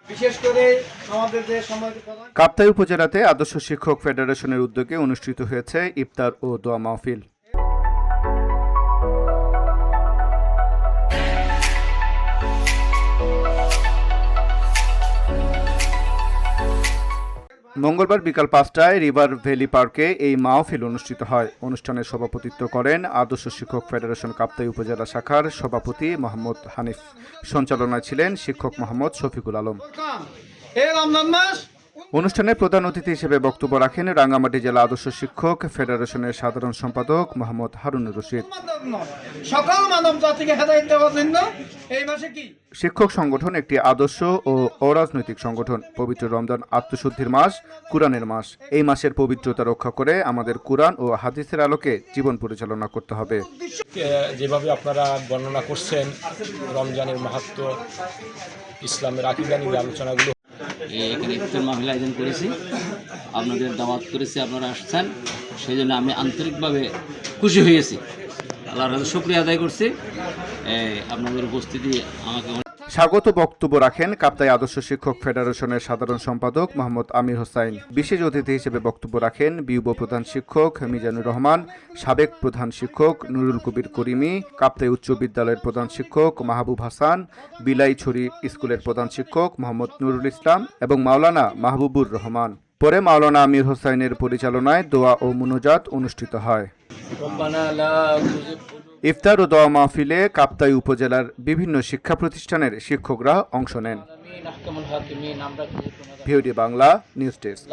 বিশেষ করে আমাদের যে সমাজ কাপ্তাই উপজেলাতে আদর্শ শিক্ষক ফেডারেশনের উদ্যোগে অনুষ্ঠিত হয়েছে ইফতার ও দোয়া মাহফিল। মঙ্গলবার বিকাল ৫টায় রিভার ভ্যালি পার্কে এই মাহফিল অনুষ্ঠিত হয়। অনুষ্ঠানে সভাপতিত্ব করেন আদর্শ শিক্ষক ফেডারেশন কাপ্তাই উপজেলা শাখার সভাপতি মোহাম্মদ হানিফ। সঞ্চালনায় ছিলেন শিক্ষক মোহাম্মদ শফিকুল আলম। অনুষ্ঠানে প্রধান অতিথি হিসেবে বক্তব্য রাখেন রাঙ্গামাটি জেলা আদর্শ শিক্ষক ফেডারেশনের সাধারণ সম্পাদক মোহাম্মদ হারুনুর রশিদ। সকল মানব জাতিকে হেদায়েত দেওয়ার জন্য এই মাসে কি শিক্ষক সংগঠন একটি আদর্শ ও অরাজনৈতিক সংগঠন। পবিত্র রমজান আত্মশুদ্ধির মাস, কুরআনের মাস। এই মাসের পবিত্রতা রক্ষা করে আমাদের কুরআন ও হাদিসের আলোকে জীবন পরিচালনা করতে হবে। যেভাবে আপনারা বর্ণনা করছেন রমজানের মাহাত্ম্য, ইসলামের আকীদা নিয়ে আলোচনাগুলো, এখানে ইফতার মাহফিল আয়োজন করেছি, আপনাদের দাওয়াত করেছি, আপনারা আসছেন, সেই জন্য আমি আন্তরিকভাবে খুশি হয়েছি। আল্লাহর কাছে শুকরিয়া আদায় করছি। আপনাদের উপস্থিতি আমাকে স্বাগত বক্তব্য রাখেন কাপ্তাই আদর্শ শিক্ষক ফেডারেশনের সাধারণ সম্পাদক মোহাম্মদ আমির হোসাইন। বিশেষ অতিথি হিসেবে বক্তব্য রাখেন বিউব প্রধান শিক্ষক মিজানুর রহমান, সাবেক প্রধান শিক্ষক নুরুল কবির করিমি, কাপ্তাই উচ্চ বিদ্যালয়ের প্রধান শিক্ষক মাহবুব হাসান, বিলাইছড়ি স্কুলের প্রধান শিক্ষক মোহাম্মদ নুরুল ইসলাম এবং মাওলানা মাহবুবুর রহমান। পরে মাওলানা আমির হোসাইনের পরিচালনায় দোয়া ও মুনাজাত অনুষ্ঠিত হয়। ইফতার ও দোয়া মাহফিলে কাপ্তাই উপজেলার বিভিন্ন শিক্ষা প্রতিষ্ঠানের শিক্ষকরা অংশ নেন। VOD Bangla news desk.